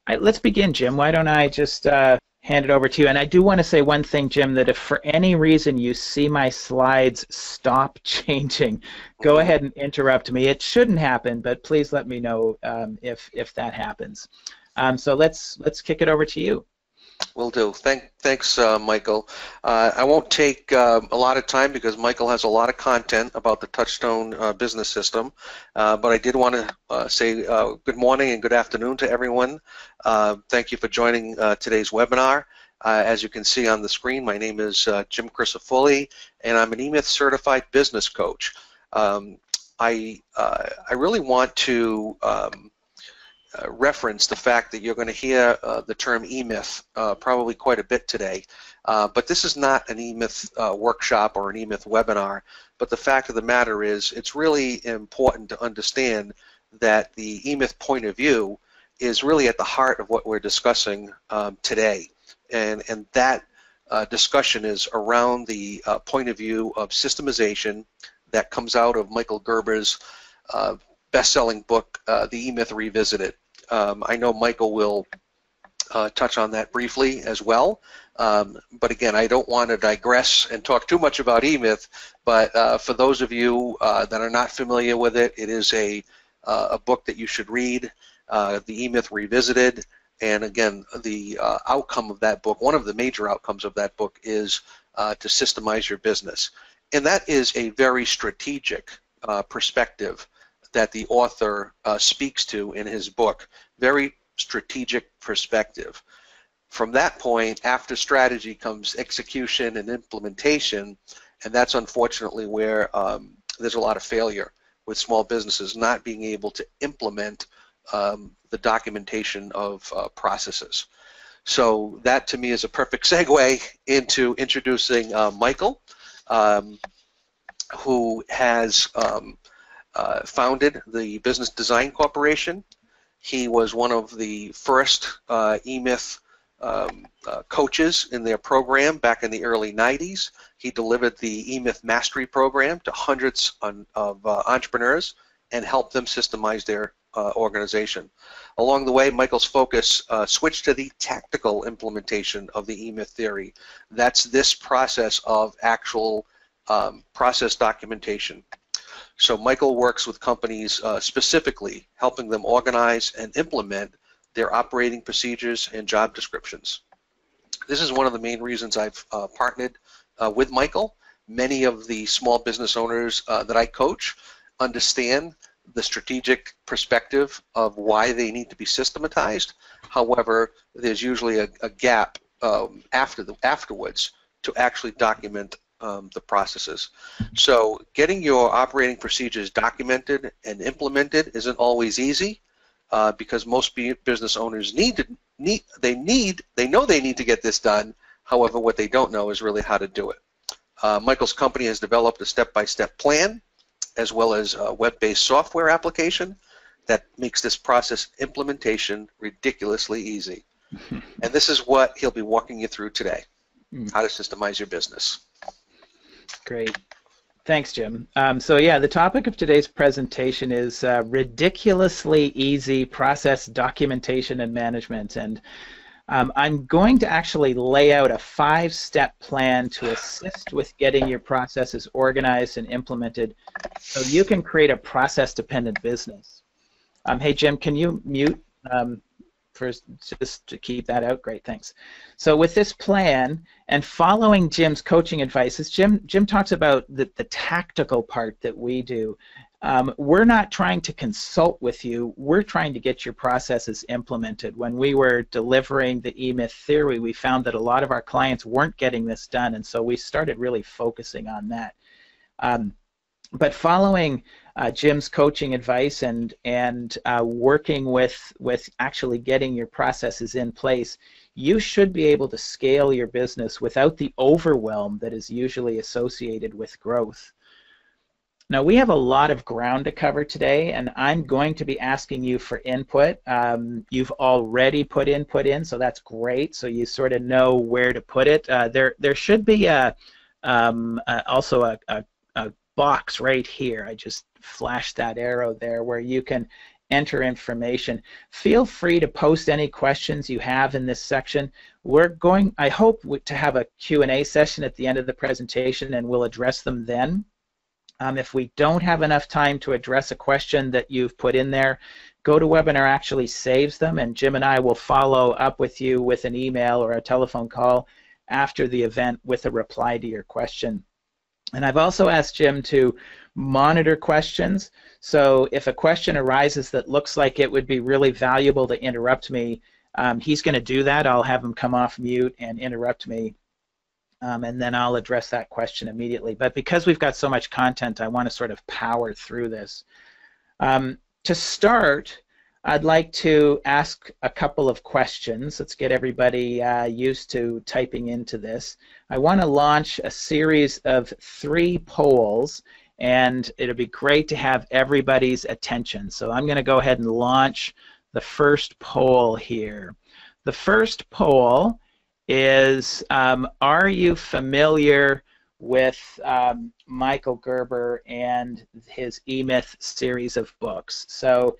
Let's begin, Jim. Why don't I just hand it over to you? And I do want to say one thing, Jim, that if for any reason you see my slides stop changing, go Hmm. ahead and interrupt me. It shouldn't happen, but please let me know if that happens. So let's kick it over to you. Will do. Thanks, Michael. I won't take a lot of time because Michael has a lot of content about the TouchStone Business System, but I did want to say good morning and good afternoon to everyone. Thank you for joining today's webinar. As you can see on the screen, my name is Jim Crisafulli, and I'm an emythme certified business coach. I really want to reference the fact that you're going to hear the term emythme probably quite a bit today, but this is not an emythme workshop or an emythme webinar, but the fact of the matter is it's really important to understand that the emythme point of view is really at the heart of what we're discussing today, and that discussion is around the point of view of systemization that comes out of Michael Gerber's best-selling book, The emythme Revisited. I know Michael will touch on that briefly as well, but again, I don't want to digress and talk too much about emythme, but for those of you that are not familiar with it, it is a book that you should read, The emythme Revisited, and again, the outcome of that book, one of the major outcomes of that book is to systemize your business, and that is a very strategic perspective that the author speaks to in his book. Very strategic perspective. From that point, after strategy comes execution and implementation, and that's unfortunately where there's a lot of failure with small businesses not being able to implement the documentation of processes. So that to me is a perfect segue into introducing Michael, who has founded the Business Design Corporation. He was one of the first emythme coaches in their program back in the early 90s. He delivered the emythme mastery program to hundreds of entrepreneurs and helped them systemize their organization. Along the way, Michael's focus switched to the tactical implementation of the emythme theory. That's this process of actual process documentation. So Michael works with companies specifically helping them organize and implement their operating procedures and job descriptions. This is one of the main reasons I've partnered with Michael. Many of the small business owners that I coach understand the strategic perspective of why they need to be systematized. However, there's usually a gap afterwards to actually document the processes. So getting your operating procedures documented and implemented isn't always easy because most business owners know they need to get this done. However, what they don't know is really how to do it. Michael's company has developed a step-by-step plan as well as a web-based software application that makes this process implementation ridiculously easy. And this is what he'll be walking you through today, how to systemize your business. Great. Thanks, Jim. So yeah, the topic of today's presentation is ridiculously easy process documentation and management. And I'm going to actually lay out a 5-step plan to assist with getting your processes organized and implemented so you can create a process-dependent business. Hey, Jim, can you mute first, just to keep that out? Great, thanks. So with this plan and following Jim's coaching advice, as Jim talks about the tactical part that we do, we're not trying to consult with you, we're trying to get your processes implemented. When we were delivering the emythme theory, we found that a lot of our clients weren't getting this done, and so we started really focusing on that. But following Jim's coaching advice and working with actually getting your processes in place, you should be able to scale your business without the overwhelm that is usually associated with growth. Now, we have a lot of ground to cover today, and I'm going to be asking you for input. You've already put input in, so that's great. So you sort of know where to put it. There should be also a box right here. I just flashed that arrow there where you can enter information. Feel free to post any questions you have in this section. We're going, I hope, to have a Q&A session at the end of the presentation, and we'll address them then. If we don't have enough time to address a question that you've put in there, GoToWebinar actually saves them, and Jim and I will follow up with you with an email or a telephone call after the event with a reply to your question. And I've also asked Jim to monitor questions, so if a question arises that looks like it would be really valuable to interrupt me, he's going to do that. I'll have him come off mute and interrupt me, and then I'll address that question immediately. But because we've got so much content, I want to sort of power through this. To start, I'd like to ask a couple of questions. Let's get everybody used to typing into this. I want to launch a series of 3 polls, and it'll be great to have everybody's attention. So I'm going to go ahead and launch the first poll here. The first poll is, are you familiar with Michael Gerber and his emyth series of books? So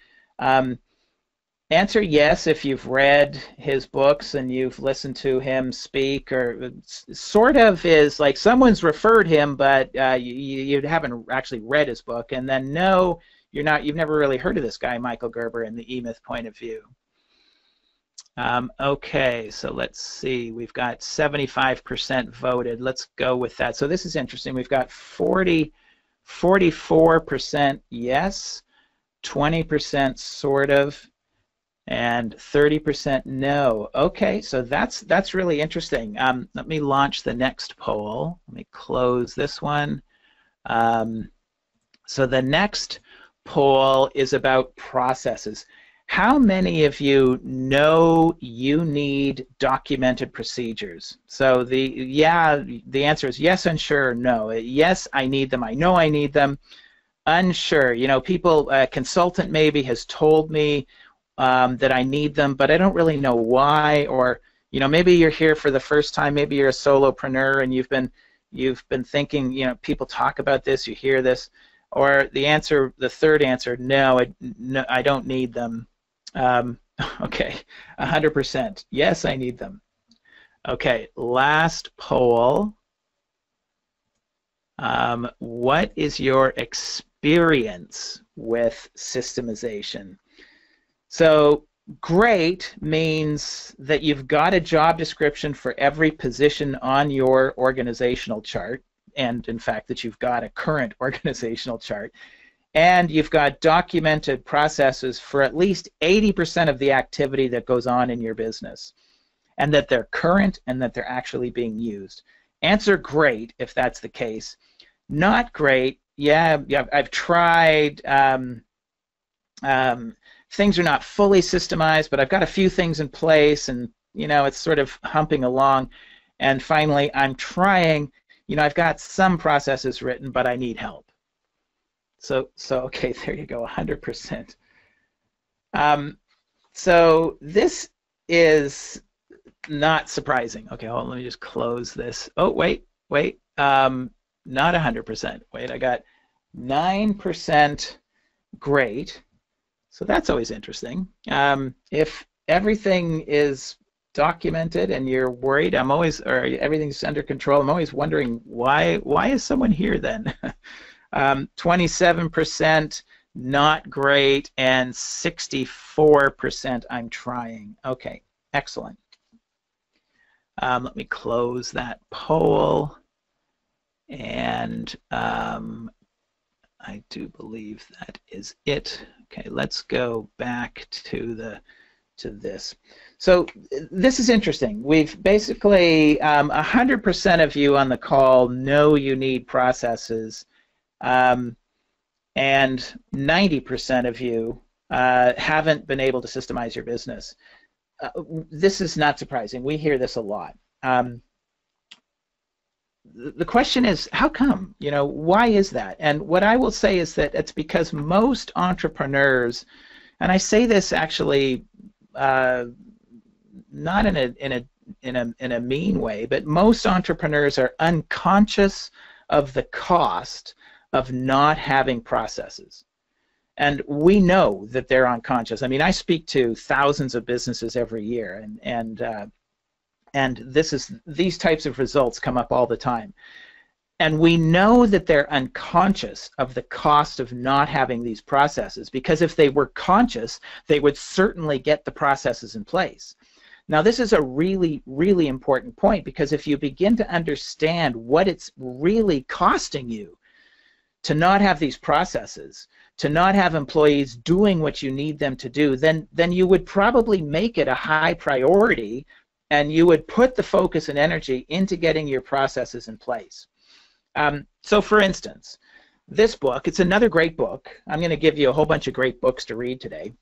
answer yes if you've read his books and you've listened to him speak, or sort of is like someone's referred him, but you haven't actually read his book. And then no, you've never really heard of this guy, Michael Gerber, and the emyth point of view. Okay, so let's see. We've got 75% voted. Let's go with that. So this is interesting. We've got 44% yes, 20% sort of, and 30% no. Okay, so that's really interesting. Let me launch the next poll. Let me close this one. So the next poll is about processes. How many of you know you need documented procedures? So the answer is yes, unsure, no. Yes, I need them. I know I need them. Unsure, people, a consultant maybe has told me that I need them, but I don't really know why. Or maybe you're here for the first time. Maybe you're a solopreneur and you've been thinking, people talk about this, you hear this. Or the third answer, no, I don't need them. Okay, 100%. Yes, I need them. Okay, last poll. What is your experience with systemization? So great means that you've got a job description for every position on your organizational chart, and in fact that you've got a current organizational chart, and you've got documented processes for at least 80% of the activity that goes on in your business, and that they're current and that they're actually being used. Answer great if that's the case. Not great, yeah, I've tried, things are not fully systemized, but I've got a few things in place, and it's sort of humping along. And finally, I'm trying, I've got some processes written, but I need help. So okay, there you go, 100%. So this is not surprising. Okay, hold on, let me just close this. Oh, wait, not 100%. Wait, I got 9% great. So that's always interesting. If everything is documented and you're worried, or everything's under control, I'm always wondering why is someone here then? 27% not great, and 64% I'm trying. Okay, excellent. Let me close that poll, and I do believe that is it. Okay, let's go back to this. So this is interesting. We've basically 100% of you on the call know you need processes, and 90% of you haven't been able to systemize your business. This is not surprising. We hear this a lot. The question is, how come? Why is that? And what I will say is that it's because most entrepreneurs, and I say this actually not in a mean way, but most entrepreneurs are unconscious of the cost of not having processes. And we know that they're unconscious. I mean, I speak to thousands of businesses every year, and these types of results come up all the time. And we know that they're unconscious of the cost of not having these processes, because if they were conscious, they would certainly get the processes in place. Now, this is a really, really important point, because if you begin to understand what it's really costing you to not have these processes, to not have employees doing what you need them to do, then you would probably make it a high priority, and you would put the focus and energy into getting your processes in place. So for instance, this book, it's another great book. I'm going to give you a whole bunch of great books to read today.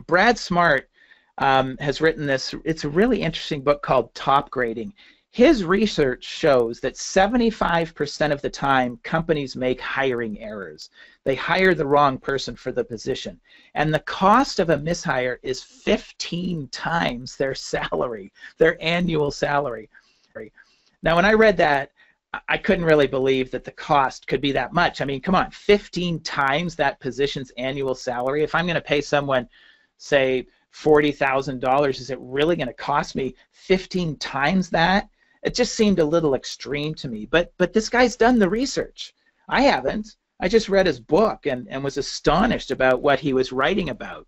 Brad Smart has written this. It's a really interesting book called Top Grading. His research shows that 75% of the time companies make hiring errors. They hire the wrong person for the position. And the cost of a mishire is 15 times their salary, their annual salary. Now, when I read that, I couldn't really believe that the cost could be that much. I mean, come on, 15 times that position's annual salary. If I'm going to pay someone, say, $40,000, is it really going to cost me 15 times that? It just seemed a little extreme to me. But this guy's done the research. I haven't. I just read his book and was astonished about what he was writing about.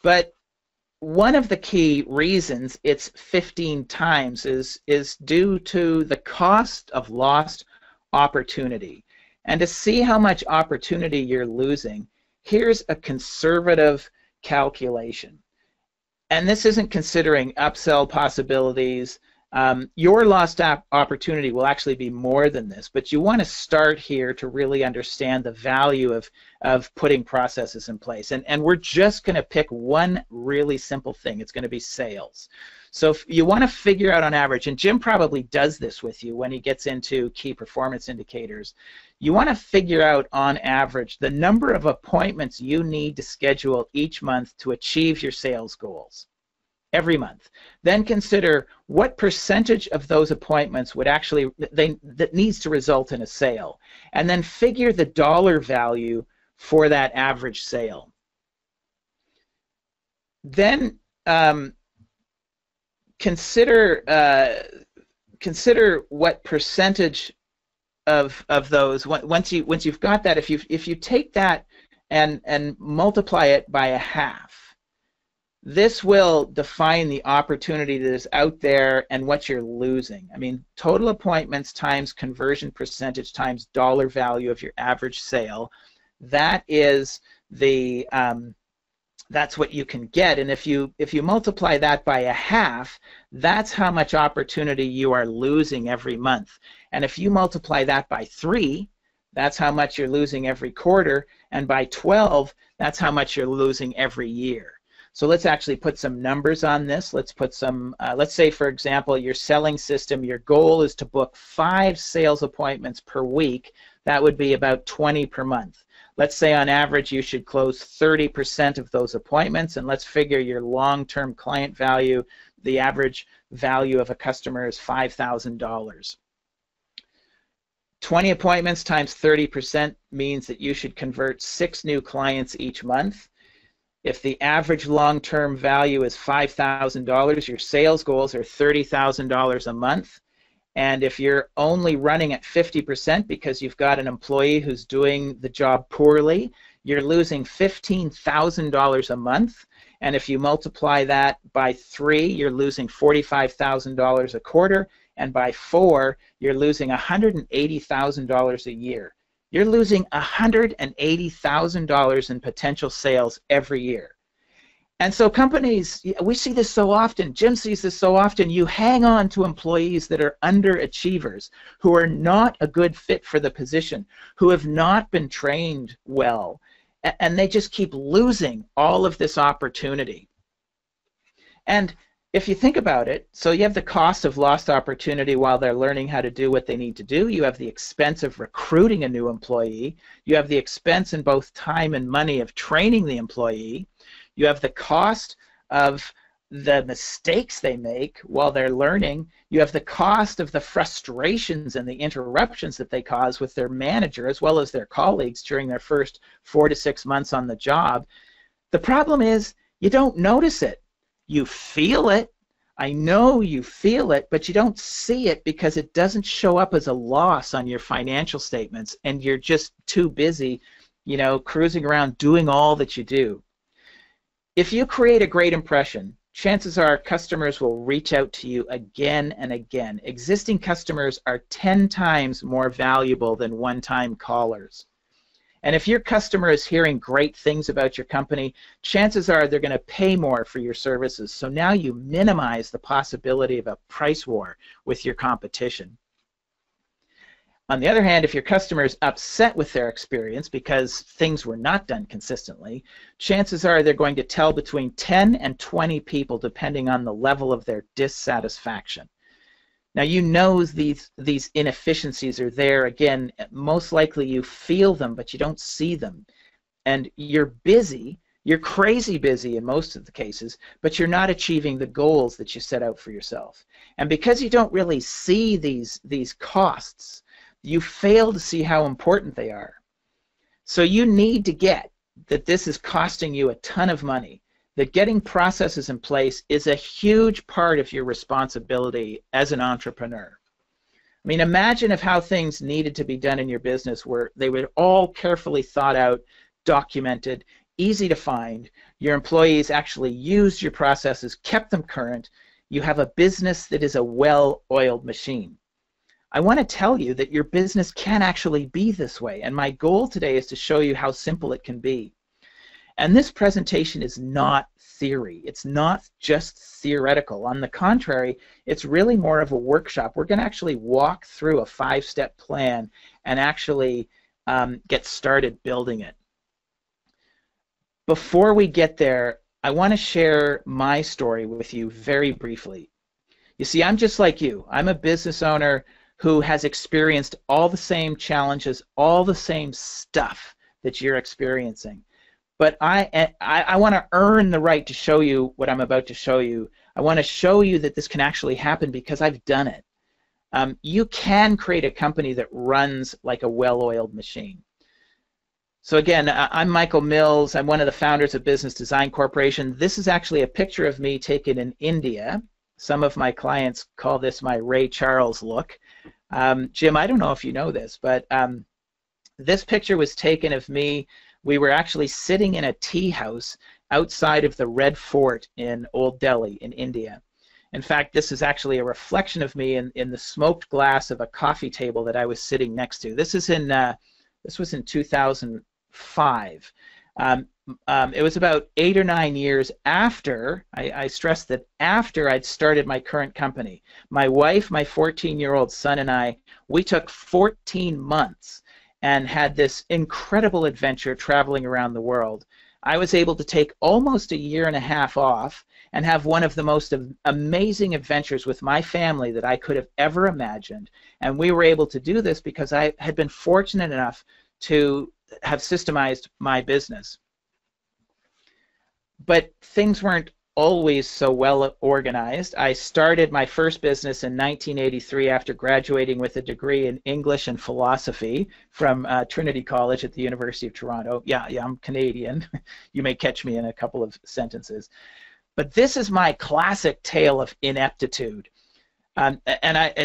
But one of the key reasons it's 15 times is due to the cost of lost opportunity. And to see how much opportunity you're losing, here's a conservative calculation. And this isn't considering upsell possibilities. Your lost opportunity will actually be more than this, but you want to start here to really understand the value of putting processes in place. And we're just going to pick one really simple thing. It's going to be sales. So if you want to figure out on average, and Jim probably does this with you when he gets into key performance indicators, you want to figure out on average the number of appointments you need to schedule each month to achieve your sales goals. Every month. Then consider what percentage of those appointments would actually that needs to result in a sale, and then figure the dollar value for that average sale. Then consider what percentage of those, once you've got that, if you take that and multiply it by a half, this will define the opportunity that is out there and what you're losing. I mean, total appointments times conversion percentage times dollar value of your average sale. That is the that's what you can get. And if you multiply that by a half, that's how much opportunity you are losing every month. And if you multiply that by 3, that's how much you're losing every quarter. And by 12, that's how much you're losing every year. So let's actually put some numbers on this. Let's put some, let's say, for example, your selling system, your goal is to book 5 sales appointments per week. That would be about 20 per month. Let's say on average you should close 30% of those appointments, and let's figure your long-term client value, the average value of a customer is $5,000. 20 appointments times 30% means that you should convert 6 new clients each month. If the average long-term value is $5,000, your sales goals are $30,000 a month. And if you're only running at 50% because you've got an employee who's doing the job poorly, you're losing $15,000 a month. And if you multiply that by 3, you're losing $45,000 a quarter. And by 4, you're losing $180,000 a year. You're losing $180,000 in potential sales every year. And so companies, we see this so often, Jim sees this so often, you hang on to employees that are underachievers, who are not a good fit for the position, who have not been trained well, and they just keep losing all of this opportunity. And if you think about it, so you have the cost of lost opportunity while they're learning how to do what they need to do. You have the expense of recruiting a new employee. You have the expense in both time and money of training the employee. You have the cost of the mistakes they make while they're learning. You have the cost of the frustrations and the interruptions that they cause with their manager as well as their colleagues during their first 4 to 6 months on the job. The problem is you don't notice it. You feel it. I know you feel it, but you don't see it because it doesn't show up as a loss on your financial statements, and you're just too busy, cruising around doing all that you do. If you create a great impression, chances are customers will reach out to you again and again. Existing customers are 10 times more valuable than one-time callers. And if your customer is hearing great things about your company, chances are they're going to pay more for your services. So now you minimize the possibility of a price war with your competition. On the other hand, if your customer is upset with their experience because things were not done consistently, chances are they're going to tell between 10 and 20 people depending on the level of their dissatisfaction. Now you know these inefficiencies are there. Again, most likely you feel them, but you don't see them. And you're busy, you're crazy busy in most of the cases, but you're not achieving the goals that you set out for yourself. And because you don't really see these costs, you fail to see how important they are. So you need to get that this is costing you a ton of money, that getting processes in place is a huge part of your responsibility as an entrepreneur. I mean, imagine if how things needed to be done in your business were they were all carefully thought out, documented, easy to find, your employees actually used your processes, kept them current, you have a business that is a well-oiled machine. I want to tell you that your business can actually be this way, and my goal today is to show you how simple it can be. And this presentation is not theory. It's not just theoretical. On the contrary, it's really more of a workshop. We're going to actually walk through a 5-step plan and actually get started building it. Before we get there, I want to share my story with you very briefly. You see, I'm just like you. I'm a business owner who has experienced all the same challenges, all the same stuff that you're experiencing. But I want to earn the right to show you what I'm about to show you. I want to show you that this can actually happen because I've done it. You can create a company that runs like a well-oiled machine. So again, I'm Michael Mills. I'm one of the founders of Business Design Corporation. This is actually a picture of me taken in India. Some of my clients call this my Ray Charles look. Jim, I don't know if you know this, but this picture was taken of me. We were actually sitting in a tea house outside of the Red Fort in Old Delhi in India. In fact, this is actually a reflection of me in the smoked glass of a coffee table that I was sitting next to. This was in 2005. It was about 8 or 9 years after, I stress that after I'd started my current company. My wife, my 14-year-old son, and I, we took 14 months and had this incredible adventure traveling around the world. I was able to take almost 1.5 years off and have one of the most amazing adventures with my family that I could have ever imagined. And we were able to do this because I had been fortunate enough to have systemized my business. But things weren't always so well organized. I started my first business in 1983 after graduating with a degree in English and philosophy from Trinity College at the University of Toronto. Yeah, I'm Canadian. You may catch me in a couple of sentences. But this is my classic tale of ineptitude. And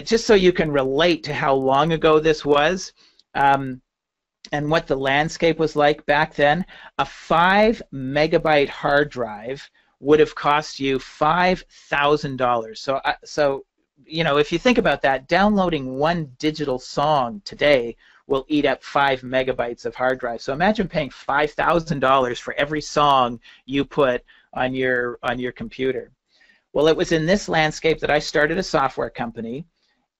just so you can relate to how long ago this was, and what the landscape was like back then, a 5 megabyte hard drive would have cost you $5,000. So if you think about that, downloading one digital song today will eat up 5 megabytes of hard drive. So imagine paying $5,000 for every song you put on your computer. Well, it was in this landscape that I started a software company,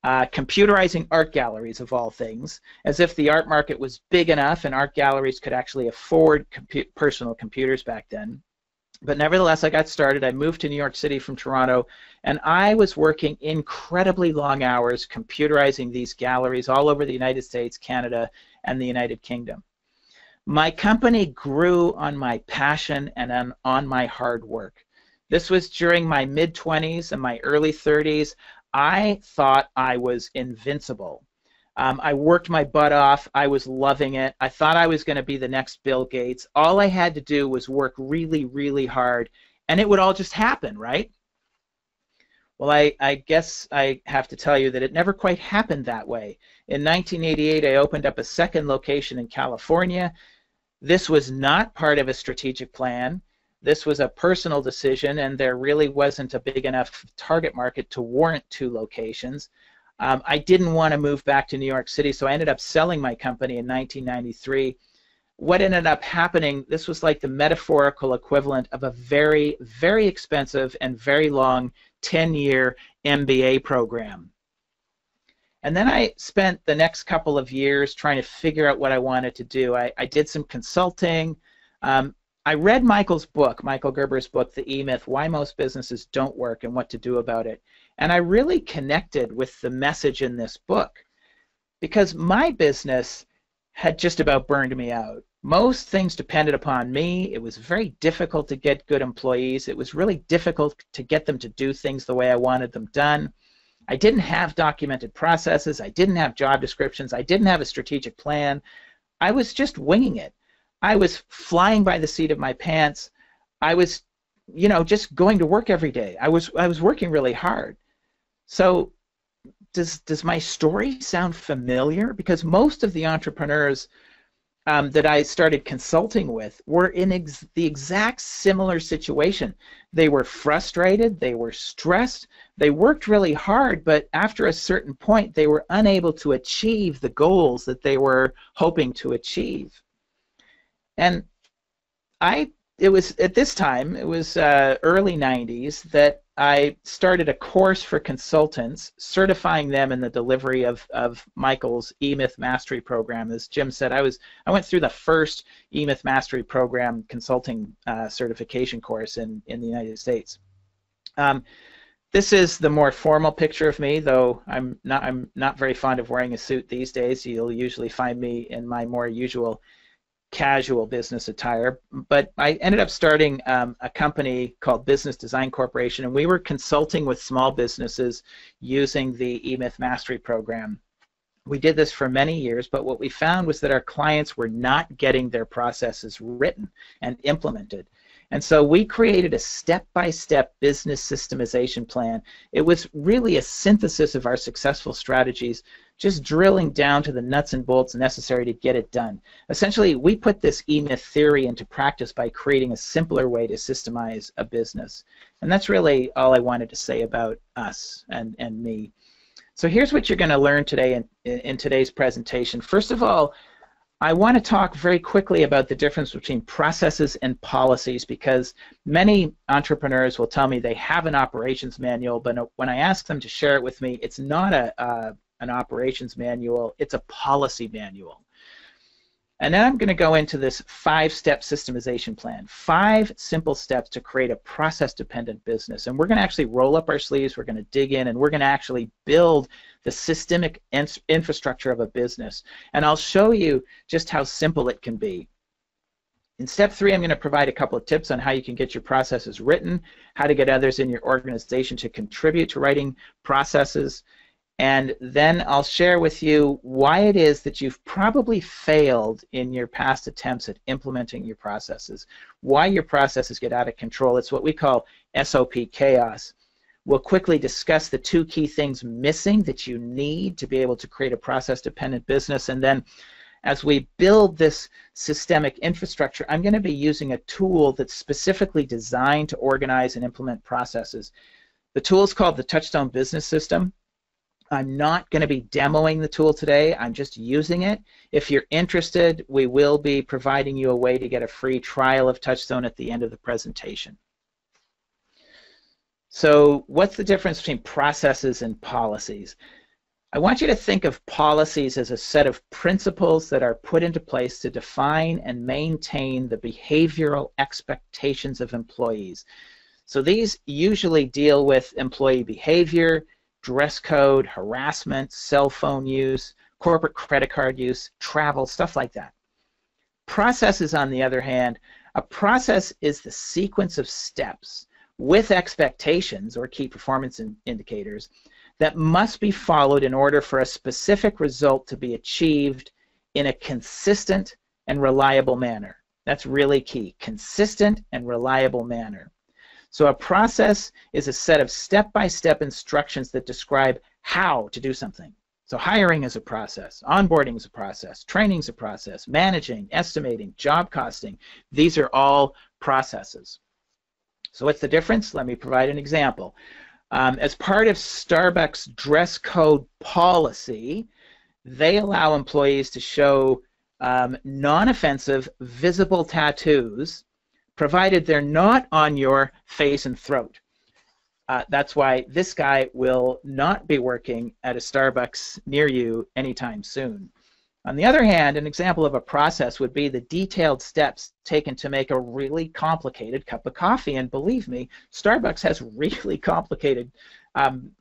computerizing art galleries of all things, as if the art market was big enough and art galleries could actually afford personal computers back then. But nevertheless, I got started. I moved to New York City from Toronto, and I was working incredibly long hours computerizing these galleries all over the United States, Canada, and the United Kingdom. My company grew on my passion and on my hard work. This was during my mid-20s and my early 30s. I thought I was invincible. I worked my butt off. I was loving it. I thought I was going to be the next Bill Gates. All I had to do was work really, really hard, and it would all just happen, right? Well, I guess I have to tell you that it never quite happened that way. In 1988, I opened up a second location in California. This was not part of a strategic plan. This was a personal decision, and there really wasn't a big enough target market to warrant 2 locations. I didn't want to move back to New York City, so I ended up selling my company in 1993. What ended up happening, this was like the metaphorical equivalent of a very, very expensive and very long 10-year MBA program. And then I spent the next couple of years trying to figure out what I wanted to do. I did some consulting. I read Michael Gerber's book, The E-Myth, Why Most Businesses Don't Work and What to Do About It. And I really connected with the message in this book because my business had just about burned me out. Most things depended upon me. It was very difficult to get good employees. It was really difficult to get them to do things the way I wanted them done. I didn't have documented processes. I didn't have job descriptions. I didn't have a strategic plan. I was just winging it. I was flying by the seat of my pants. I was, just going to work every day. I was working really hard. So does my story sound familiar? Because most of the entrepreneurs that I started consulting with were in the exact similar situation. They were frustrated, they were stressed, they worked really hard, but after a certain point they were unable to achieve the goals that they were hoping to achieve. And it was at this time, it was early 90s, that I started a course for consultants, certifying them in the delivery of Michael's E-Myth Mastery Program. As Jim said, I went through the first E-Myth Mastery Program consulting certification course in the United States. This is the more formal picture of me, though I'm not very fond of wearing a suit these days. You'll usually find me in my more usual casual business attire, but I ended up starting a company called Business Design Corporation, and we were consulting with small businesses using the E-Myth Mastery Program. We did this for many years, but what we found was that our clients were not getting their processes written and implemented. And so we created a step-by-step business systemization plan. It was really a synthesis of our successful strategies, just drilling down to the nuts and bolts necessary to get it done. Essentially, we put this E-Myth theory into practice by creating a simpler way to systemize a business. And that's really all I wanted to say about us and me. So here's what you're going to learn today in today's presentation. First of all, I want to talk very quickly about the difference between processes and policies, because many entrepreneurs will tell me they have an operations manual, but when I ask them to share it with me, it's not an operations manual, it's a policy manual. And then I'm going to go into this 5-step systemization plan, 5 simple steps to create a process-dependent business. And we're going to actually roll up our sleeves, we're going to dig in, and we're going to actually build the systemic infrastructure of a business. And I'll show you just how simple it can be. In step 3, I'm going to provide a couple of tips on how you can get your processes written, how to get others in your organization to contribute to writing processes, and then I'll share with you why it is that you've probably failed in your past attempts at implementing your processes, why your processes get out of control. It's what we call SOP chaos. We'll quickly discuss the 2 key things missing that you need to be able to create a process-dependent business, and then as we build this systemic infrastructure, I'm going to be using a tool that's specifically designed to organize and implement processes. The tool is called the TouchStone Business System. I'm not going to be demoing the tool today, I'm just using it. If you're interested, we will be providing you a way to get a free trial of TouchStone at the end of the presentation. So what's the difference between processes and policies? I want you to think of policies as a set of principles that are put into place to define and maintain the behavioral expectations of employees. So these usually deal with employee behavior, dress code, harassment, cell phone use, corporate credit card use, travel, stuff like that. Processes, on the other hand, a process is the sequence of steps with expectations or key performance indicators that must be followed in order for a specific result to be achieved in a consistent and reliable manner. That's really key, consistent and reliable manner. So a process is a set of step-by-step instructions that describe how to do something. So hiring is a process, onboarding is a process, training is a process, managing, estimating, job costing, these are all processes. So what's the difference? Let me provide an example. As part of Starbucks dress code policy, they allow employees to show non-offensive visible tattoos, provided they're not on your face and throat. That's why this guy will not be working at a Starbucks near you anytime soon. On the other hand, an example of a process would be the detailed steps taken to make a really complicated cup of coffee. And believe me, Starbucks has really complicated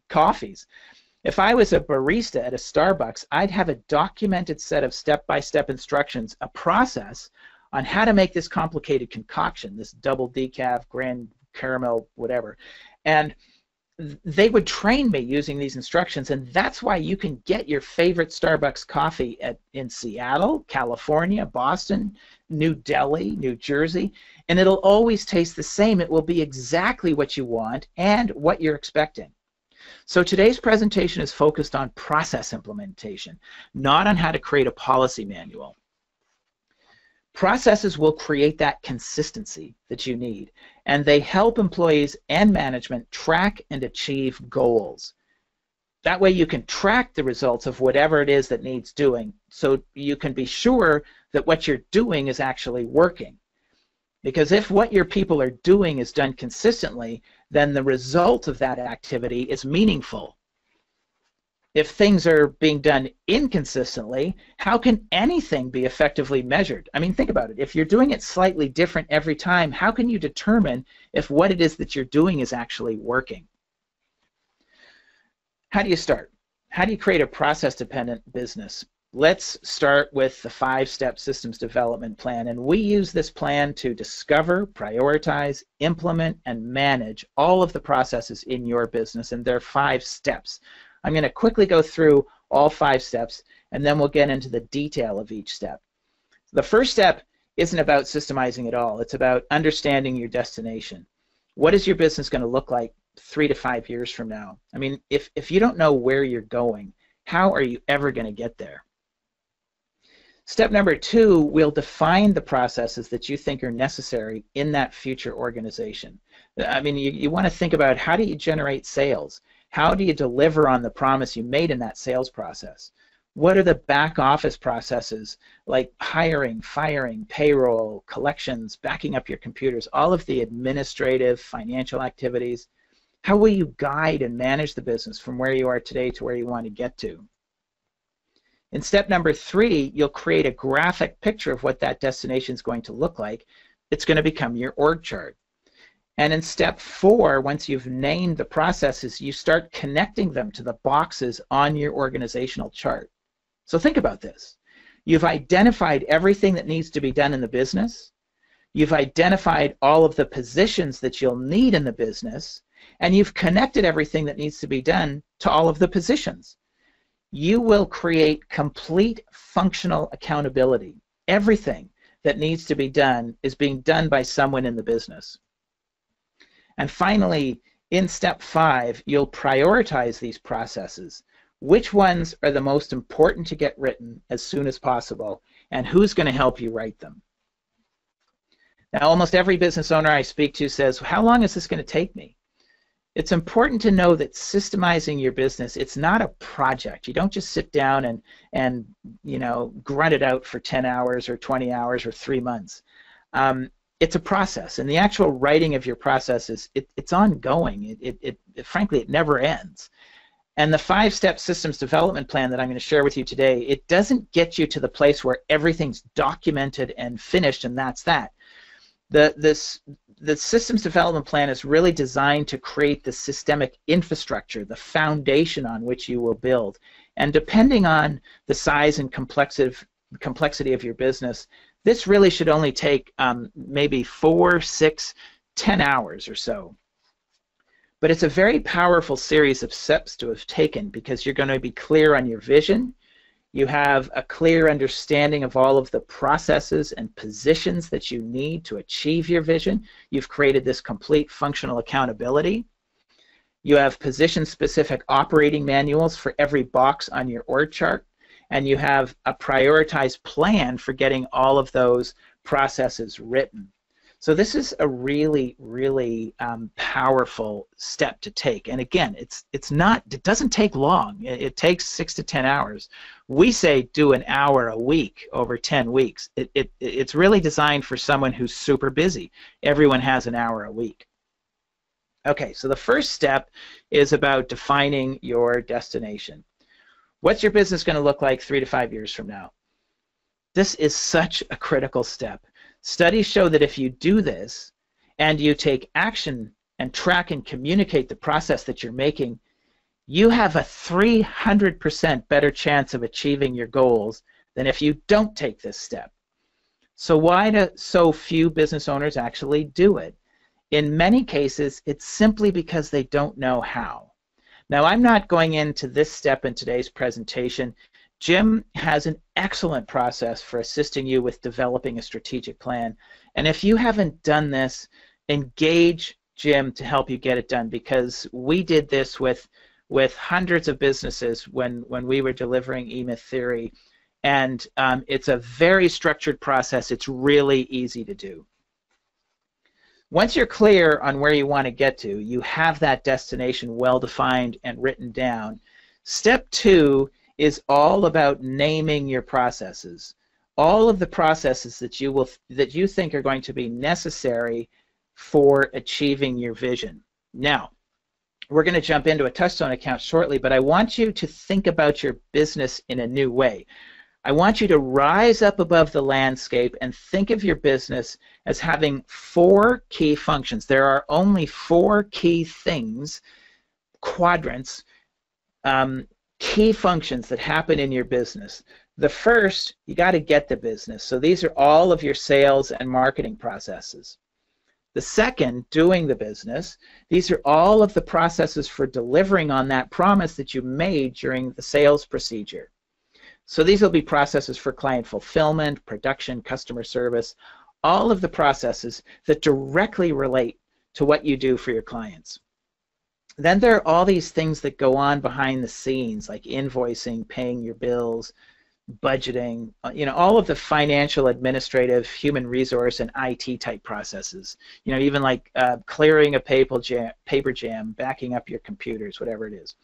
coffees. If I was a barista at a Starbucks, I'd have a documented set of step-by-step instructions, a process on how to make this complicated concoction, this double decaf, grand caramel, whatever. And they would train me using these instructions, and that's why you can get your favorite Starbucks coffee in Seattle, California, Boston, New Delhi, New Jersey, and it'll always taste the same. It will be exactly what you want and what you're expecting. So today's presentation is focused on process implementation, not on how to create a policy manual. Processes will create that consistency that you need, and they help employees and management track and achieve goals. That way you can track the results of whatever it is that needs doing, so you can be sure that what you're doing is actually working. Because if what your people are doing is done consistently, then the result of that activity is meaningful. If things are being done inconsistently, how can anything be effectively measured? I mean, think about it. If you're doing it slightly different every time, how can you determine if what it is that you're doing is actually working? How do you start? How do you create a process-dependent business? Let's start with the 5-step systems development plan, and we use this plan to discover, prioritize, implement, and manage all of the processes in your business, and there are 5 steps. I'm going to quickly go through all 5 steps, and then we'll get into the detail of each step. The first step isn't about systemizing at all. It's about understanding your destination. What is your business going to look like 3 to 5 years from now? I mean, if you don't know where you're going, how are you ever going to get there? Step number 2, we'll define the processes that you think are necessary in that future organization. I mean, you want to think about, how do you generate sales? How do you deliver on the promise you made in that sales process? What are the back office processes like hiring, firing, payroll, collections, backing up your computers, all of the administrative, financial activities? How will you guide and manage the business from where you are today to where you want to get to? In step number 3, you'll create a graphic picture of what that destination is going to look like. It's going to become your org chart. And in step 4, once you've named the processes, you start connecting them to the boxes on your organizational chart. So think about this. You've identified everything that needs to be done in the business. You've identified all of the positions that you'll need in the business, and you've connected everything that needs to be done to all of the positions. You will create complete functional accountability. Everything that needs to be done is being done by someone in the business. And finally, in step 5, you'll prioritize these processes. Which ones are the most important to get written as soon as possible, and who's going to help you write them? Now, almost every business owner I speak to says, how long is this going to take me? It's important to know that systemizing your business, it's not a project. You don't just sit down and grunt it out for 10 hours or 20 hours or 3 months. It's a process, and the actual writing of your process it's ongoing. Frankly, it never ends. And the 5-step systems development plan that I'm going to share with you today, it doesn't get you to the place where everything's documented and finished and that's that. The systems development plan is really designed to create the systemic infrastructure, the foundation on which you will build. And depending on the size and complexity of your business, this really should only take maybe 4, 6, 10 hours or so. But it's a very powerful series of steps to have taken because you're going to be clear on your vision. You have a clear understanding of all of the processes and positions that you need to achieve your vision. You've created this complete functional accountability. You have position-specific operating manuals for every box on your org chart, and you have a prioritized plan for getting all of those processes written. So this is a really, really powerful step to take. And again, it doesn't take long. It takes 6 to 10 hours. We say do an hour a week over 10 weeks. It's really designed for someone who's super busy. Everyone has an hour a week. Okay, so the first step is about defining your destination. What's your business going to look like 3 to 5 years from now? This is such a critical step. Studies show that if you do this and you take action and track and communicate the process that you're making, you have a 300% better chance of achieving your goals than if you don't take this step. So why do so few business owners actually do it? In many cases, it's simply because they don't know how. Now, I'm not going into this step in today's presentation. Jim has an excellent process for assisting you with developing a strategic plan. And if you haven't done this, engage Jim to help you get it done, because we did this with hundreds of businesses when we were delivering emythme theory. And it's a very structured process. It's really easy to do. Once you're clear on where you want to get to, you have that destination well defined and written down. Step 2 is all about naming your processes. All of the processes that you think are going to be necessary for achieving your vision. Now, we're going to jump into a TouchStone account shortly, but I want you to think about your business in a new way. I want you to rise up above the landscape and think of your business as having 4 key functions. There are only 4 key things, quadrants, key functions that happen in your business. The first, you got to get the business. So these are all of your sales and marketing processes. The second, doing the business. These are all of the processes for delivering on that promise that you made during the sales procedure. So these will be processes for client fulfillment, production, customer service, all of the processes that directly relate to what you do for your clients. Then there are all these things that go on behind the scenes, like invoicing, paying your bills, budgeting, all of the financial, administrative, human resource, and IT type processes. Even like clearing a paper jam, backing up your computers, whatever it is.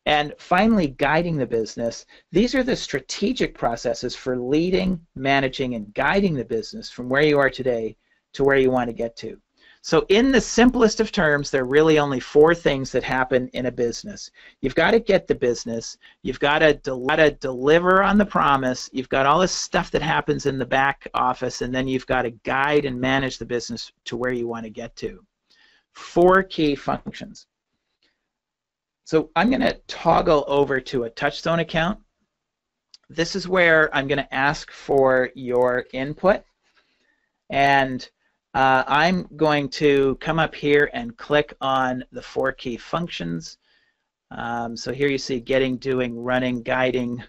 And finally, guiding the business. These are the strategic processes for leading, managing, and guiding the business from where you are today to where you want to get to. So in the simplest of terms, there are really only 4 things that happen in a business. You've got to get the business. You've got to deliver on the promise. You've got all this stuff that happens in the back office, and then you've got to guide and manage the business to where you want to get to. 4 key functions. So I'm going to toggle over to a TouchStone account. This is where I'm going to ask for your input. And I'm going to come up here and click on the 4 key functions. So here you see getting, doing, running, guiding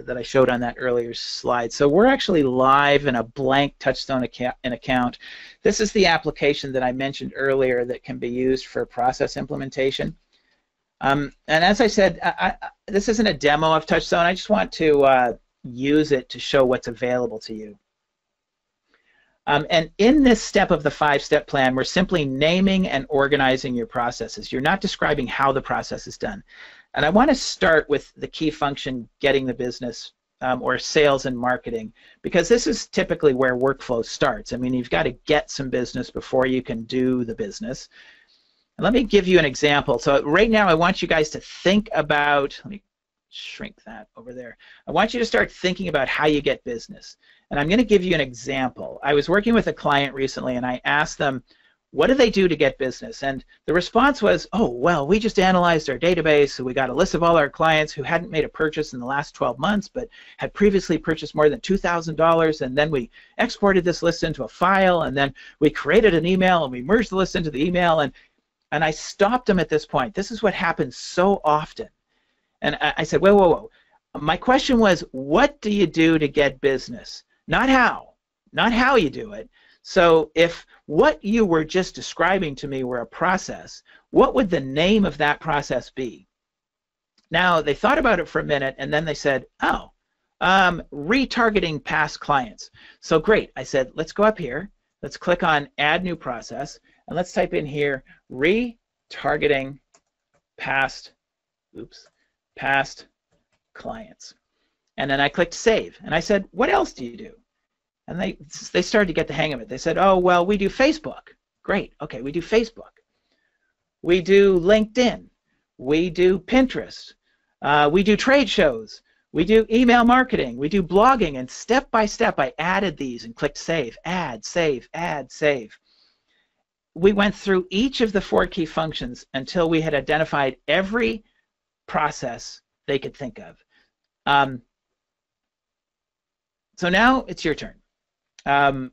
that I showed on that earlier slide. So we're actually live in a blank TouchStone account. This is the application that I mentioned earlier that can be used for process implementation. And as I said, this isn't a demo of TouchStone. I just want to use it to show what's available to you. And in this step of the 5-step plan, we're simply naming and organizing your processes. You're not describing how the process is done. And I want to start with the key function, getting the business, or sales and marketing, because this is typically where workflow starts. I mean, you've got to get some business before you can do the business. And let me give you an example. So right now I want you guys to think about, let me shrink that over there. I want you to start thinking about how you get business. And I'm going to give you an example. I was working with a client recently and I asked them, what do they do to get business? And the response was, oh, well, we just analyzed our database, so we got a list of all our clients who hadn't made a purchase in the last 12 months, but had previously purchased more than $2,000, and then we exported this list into a file, and then we created an email, and we merged the list into the email, and I stopped them at this point. This is what happens so often. And I said, whoa, whoa, whoa. My question was, what do you do to get business? Not how you do it. So if what you were just describing to me were a process, what would the name of that process be? Now, they thought about it for a minute, and then they said, oh, retargeting past clients. So great. I said, let's go up here. Let's click on Add New Process, and let's type in here, retargeting past clients. And then I clicked Save, and I said, what else do you do? And they started to get the hang of it. They said, oh, well, we do Facebook. Great. Okay, we do Facebook. We do LinkedIn. We do Pinterest. We do trade shows. We do email marketing. We do blogging. And step by step, I added these and clicked Save, Add, Save, Add, Save. We went through each of the 4 key functions until we had identified every process they could think of. So now it's your turn.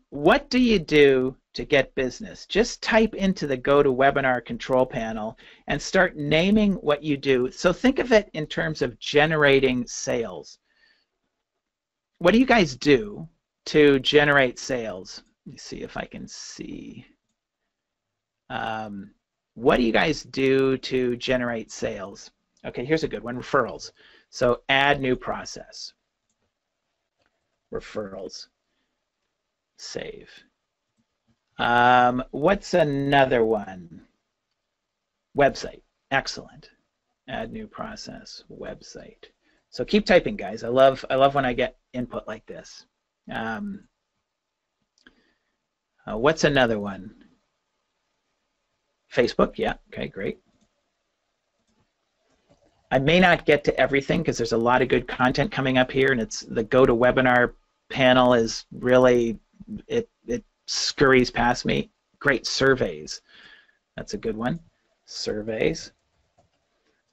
What do you do to get business? Just type into the GoToWebinar control panel and start naming what you do. So think of it in terms of generating sales. What do you guys do to generate sales? Let me see if I can see. What do you guys do to generate sales? Okay, here's a good one, referrals. So add new process. Referrals. Save. What's another one? Website. Excellent. Add new process. Website. So keep typing, guys. I love when I get input like this. What's another one? Facebook. Yeah. Okay. Great. I may not get to everything because there's a lot of good content coming up here, and it's the GoToWebinar panel is really it scurries past me. Great. Surveys. That's a good one. Surveys.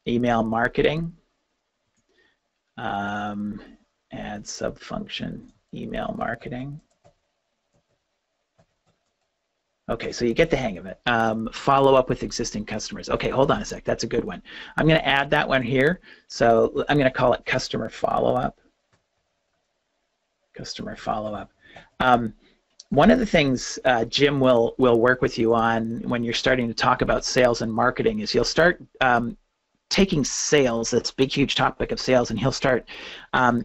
Email marketing. Add subfunction. Email marketing. Okay, so you get the hang of it. Follow up with existing customers. Okay, hold on a sec. That's a good one. I'm going to add that one here. So I'm going to call it customer follow-up. Customer follow-up. One of the things Jim will work with you on when you're starting to talk about sales and marketing is you'll start taking sales, that's a big, huge topic of sales, and he'll start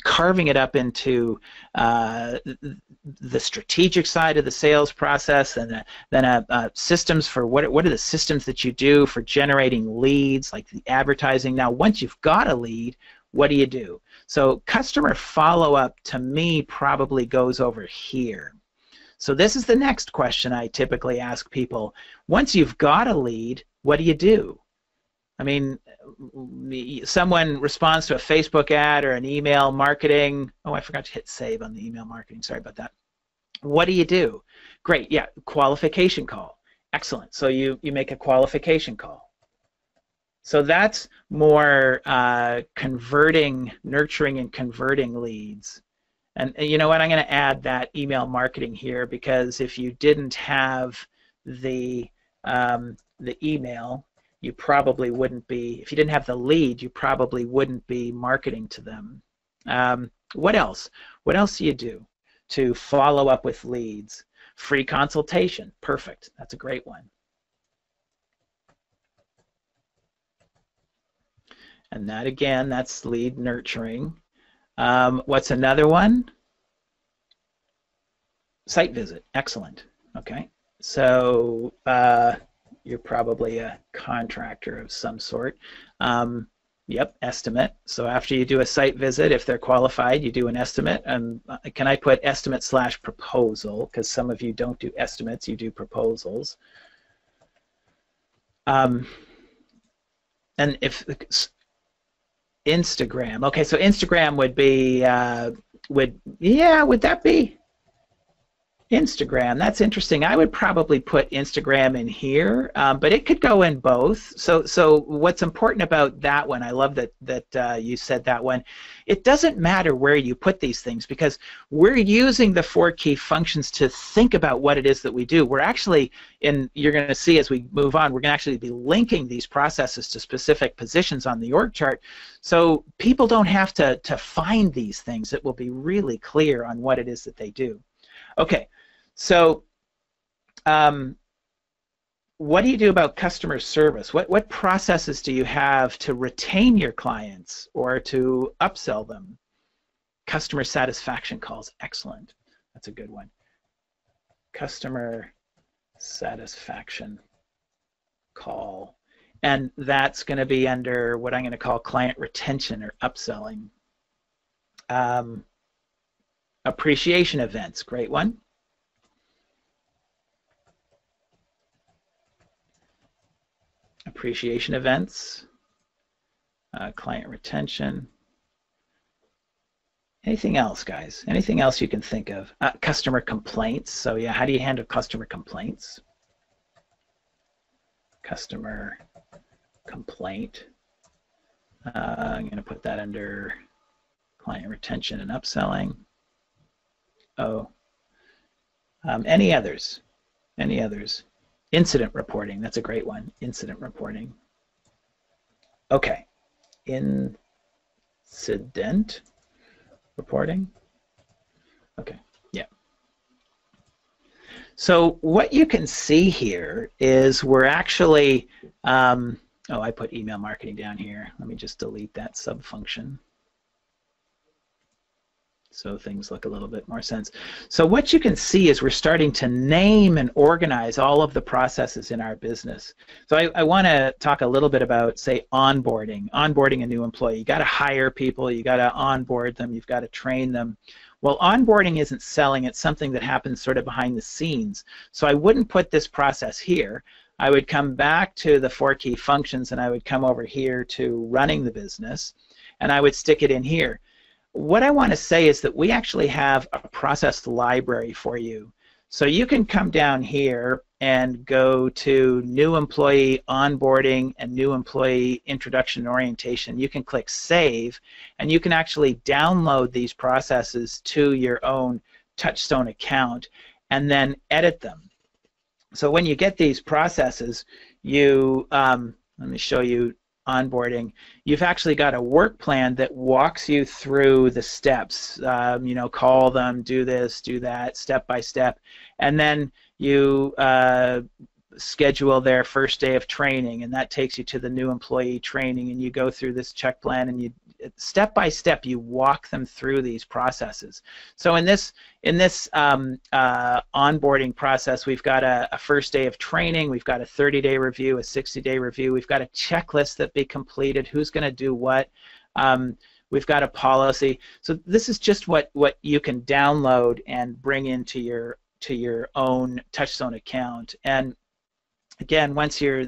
carving it up into the strategic side of the sales process, and then systems for what are the systems that you do for generating leads, like the advertising. Now, once you've got a lead, what do you do? So customer follow-up, to me, probably goes over here. So this is the next question I typically ask people. Once you've got a lead, what do you do? I mean, someone responds to a Facebook ad or an email marketing. Oh, I forgot to hit save on the email marketing. Sorry about that. What do you do? Great, yeah, qualification call. Excellent. So you make a qualification call. So that's more converting, nurturing and converting leads. And you know what? I'm going to add that email marketing here, because if you didn't have the email, you probably wouldn't be, if you didn't have the lead, you probably wouldn't be marketing to them. What else? What else do you do to follow up with leads? Free consultation. Perfect. That's a great one. And that, again, that's lead nurturing. What's another one? Site visit. Excellent. Okay. So you're probably a contractor of some sort. Yep, estimate. So after you do a site visit, if they're qualified, you do an estimate. And can I put estimate/proposal? Because some of you don't do estimates, you do proposals. And if Instagram, okay, so Instagram would be, would that be? Instagram, that's interesting. I would probably put Instagram in here, but it could go in both. So what's important about that one, I love that you said that one, it doesn't matter where you put these things because we're using the 4 key functions to think about what it is that we do. We're actually, you're going to see as we move on, we're going to actually be linking these processes to specific positions on the org chart, so people don't have to find these things. It will be really clear on what it is that they do. Okay. So what do you do about customer service? What processes do you have to retain your clients or to upsell them? Customer satisfaction calls. Excellent. That's a good one. Customer satisfaction call. And that's going to be under what I'm going to call client retention or upselling. Appreciation events. Great one. Appreciation events, client retention. Anything else, guys? Anything else you can think of? Customer complaints. So yeah, how do you handle customer complaints? Customer complaint. I'm going to put that under client retention and upselling. Oh, any others? Any others? Incident reporting, that's a great one. Incident reporting. Okay, incident reporting. Okay, yeah. So what you can see here is we're actually, oh, I put email marketing down here. Let me just delete that sub-function, so things look a little bit more sense. So what you can see is we're starting to name and organize all of the processes in our business. So I want to talk a little bit about, say, onboarding a new employee. You got to hire people, you got to onboard them, you've got to train them. Well, onboarding isn't selling, it's something that happens sort of behind the scenes. So I wouldn't put this process here. I would come back to the 4 key functions and I would come over here to running the business and I would stick it in here. What I want to say is that we actually have a process library for you. So you can come down here and go to new employee onboarding and new employee introduction and orientation. You can click save and you can actually download these processes to your own TouchStone account and then edit them. So when you get these processes, you, let me show you onboarding, you've actually got a work plan that walks you through the steps, you know, call them, do this, do that, step by step, and then you schedule their first day of training, and that takes you to the new employee training, and you go through this check plan, and you step by step you walk them through these processes. So in this onboarding process, we've got a first day of training, we've got a 30-day review, a 60-day review, we've got a checklist that be completed, who's going to do what, we've got a policy. So this is just what you can download and bring into your own TouchStone account. And again, once you're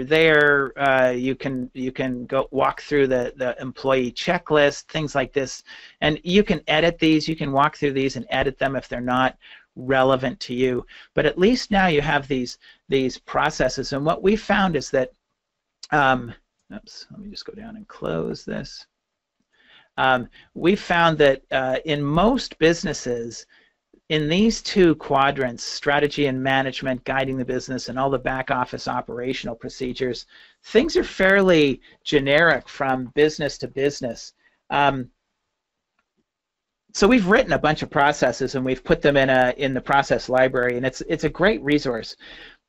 there, you can go walk through the employee checklist, things like this, and you can edit these. You can walk through these and edit them if they're not relevant to you. But at least now you have these processes. And what we found is that, oops, let me just go down and close this. We found that in most businesses, in these 2 quadrants, strategy and management, guiding the business, and all the back office operational procedures, things are fairly generic from business to business. So we've written a bunch of processes and we've put them in the process library, and it's a great resource.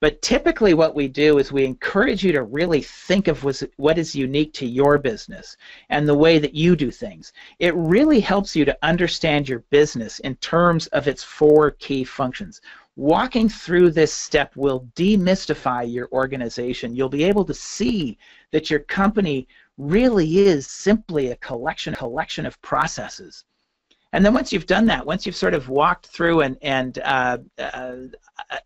But typically what we do is we encourage you to really think of what is unique to your business and the way that you do things. It really helps you to understand your business in terms of its 4 key functions. Walking through this step will demystify your organization. You'll be able to see that your company really is simply a collection of processes. And then once you've done that, once you've sort of walked through and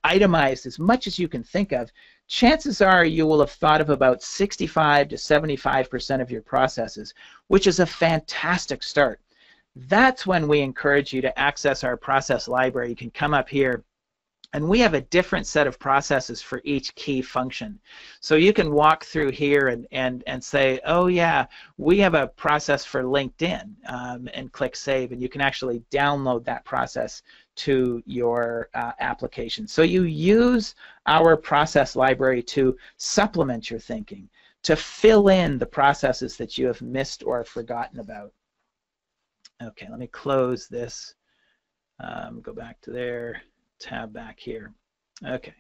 itemized as much as you can think of, chances are you will have thought of about 65 to 75% of your processes, which is a fantastic start. that's when we encourage you to access our process library. You can come up here, and we have a different set of processes for each key function. So you can walk through here and say, oh yeah, we have a process for LinkedIn, and click Save, and you can actually download that process to your application. So you use our process library to supplement your thinking, to fill in the processes that you have missed or forgotten about. Okay, let me close this, go back to there, tab back here. Okay.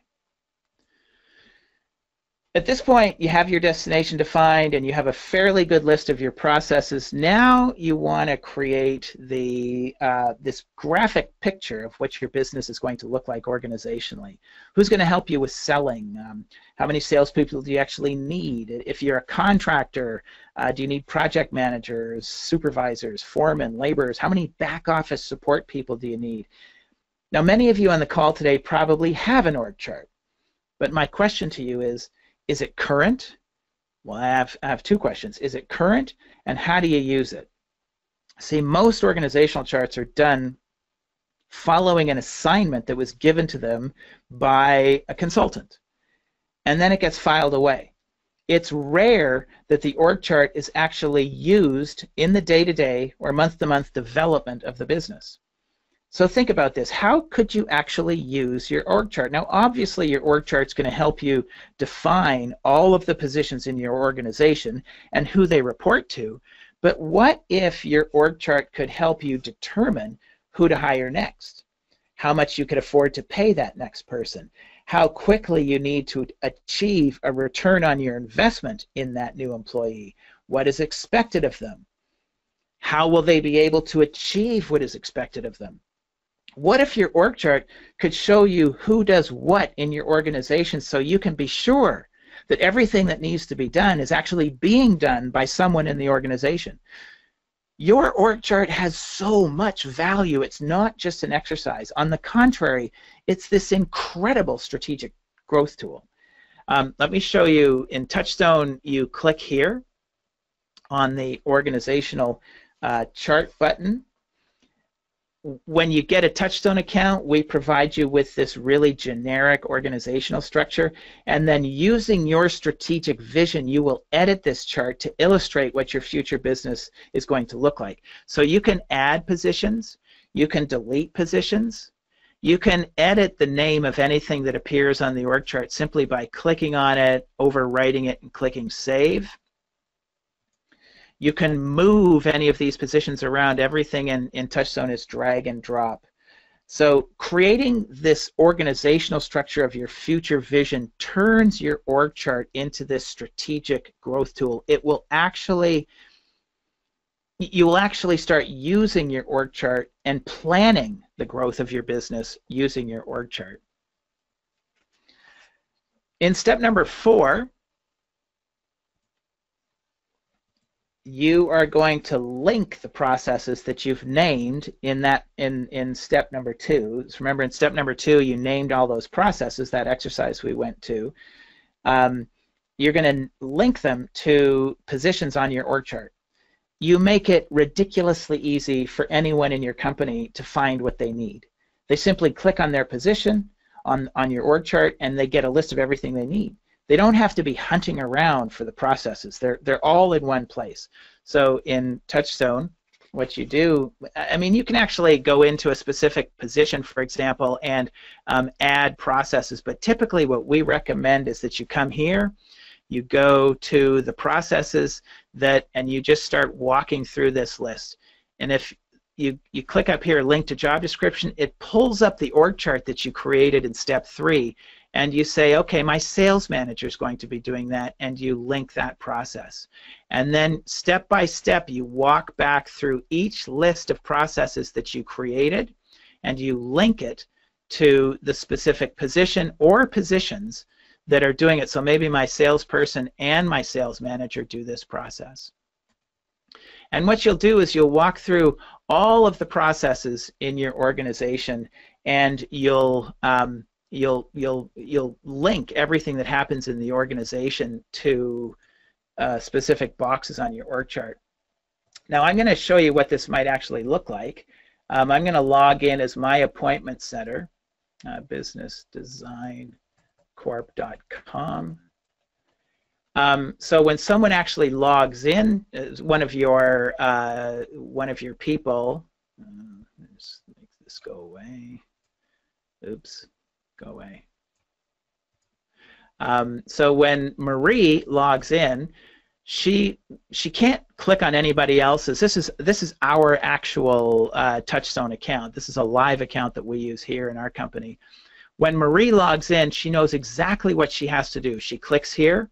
At this point, you have your destination defined and you have a fairly good list of your processes. Now you want to create the this graphic picture of what your business is going to look like organizationally. Who's going to help you with selling? How many salespeople do you actually need? If you're a contractor, do you need project managers, supervisors, foremen, laborers? How many back office support people do you need? Now, many of you on the call today probably have an org chart, but my question to you is it current? Well, I have two questions. Is it current, and how do you use it? See, most organizational charts are done following an assignment that was given to them by a consultant, and then it gets filed away. It's rare that the org chart is actually used in the day-to-day or month-to-month development of the business. So think about this. How could you actually use your org chart? Now, obviously, your org chart is going to help you define all of the positions in your organization and who they report to. But what if your org chart could help you determine who to hire next? How much you could afford to pay that next person? How quickly you need to achieve a return on your investment in that new employee? What is expected of them? How will they be able to achieve what is expected of them? What if your org chart could show you who does what in your organization so you can be sure that everything that needs to be done is actually being done by someone in the organization? Your org chart has so much value. It's not just an exercise. On the contrary, it's this incredible strategic growth tool. Let me show you in TouchStone. You click here on the organizational chart button. When you get a TouchStone account, we provide you with this really generic organizational structure, and then using your strategic vision, you will edit this chart to illustrate what your future business is going to look like. So you can add positions, you can delete positions, you can edit the name of anything that appears on the org chart simply by clicking on it, overwriting it, and clicking Save. You can move any of these positions around. Everything in TouchStone is drag and drop. So creating this organizational structure of your future vision turns your org chart into this strategic growth tool. You will actually start using your org chart and planning the growth of your business using your org chart. In step number 4, you are going to link the processes that you've named in step number 2. So remember, in step number 2, you named all those processes, that exercise we went to. You're going to link them to positions on your org chart. You make it ridiculously easy for anyone in your company to find what they need. They simply click on their position on your org chart, and they get a list of everything they need. They don't have to be hunting around for the processes. They're all in one place. So in TouchStone, what you do, I mean, you can actually go into a specific position, for example, and add processes. But typically what we recommend is that you come here, you go to the processes and you just start walking through this list. And if you click up here, link to job description, it pulls up the org chart that you created in step 3. And you say, okay, my sales manager is going to be doing that, and you link that process. And then step by step, you walk back through each list of processes that you created, and you link it to the specific position or positions that are doing it. So maybe my salesperson and my sales manager do this process. And what you'll do is you'll walk through all of the processes in your organization, and you'll link everything that happens in the organization to specific boxes on your org chart. Now I'm going to show you what this might actually look like. I'm going to log in as my appointment center, businessdesigncorp.com. So when someone actually logs in, one of your people, let's make this go away. Oops, go away. So when Marie logs in, she can't click on anybody else's. This is our actual TouchStone account. This is a live account that we use here in our company. When Marie logs in, she knows exactly what she has to do. She clicks here,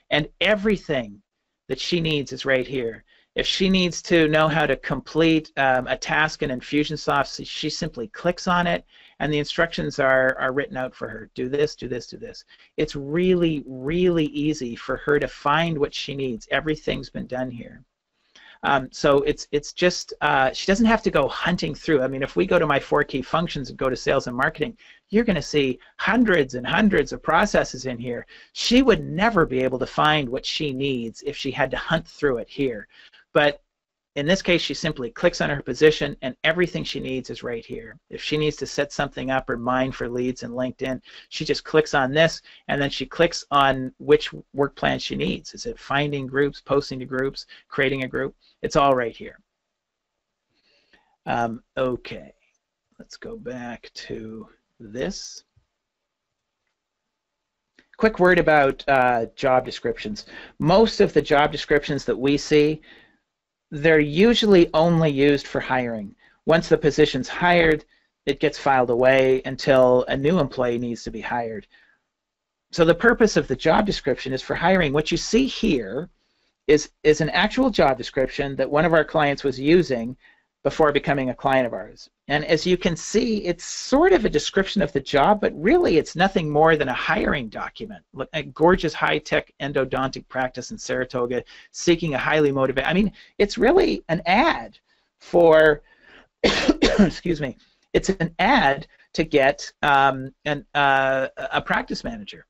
and everything that she needs is right here. If she needs to know how to complete a task in Infusionsoft, she simply clicks on it, and the instructions are written out for her. Do this, do this, do this. It's really, really easy for her to find what she needs. Everything's been done here. So it's just, she doesn't have to go hunting through. I mean, if we go to my 4 key functions and go to sales and marketing, you're going to see hundreds and hundreds of processes in here. She would never be able to find what she needs if she had to hunt through it here. But in this case, she simply clicks on her position, and everything she needs is right here. If she needs to set something up or mine for leads in LinkedIn, she just clicks on this, and then she clicks on which work plan she needs. Is it finding groups, posting to groups, creating a group? It's all right here. Okay, let's go back to this. Quick word about job descriptions. Most of the job descriptions that we see, they're usually only used for hiring. Once the position's hired, it gets filed away until a new employee needs to be hired. So the purpose of the job description is for hiring. What you see here is an actual job description that one of our clients was using before becoming a client of ours. And as you can see, it's sort of a description of the job, but really it's nothing more than a hiring document. Look, a gorgeous high-tech endodontic practice in Saratoga seeking a highly motivated, I mean, it's really an ad for, excuse me, it's an ad to get a practice manager.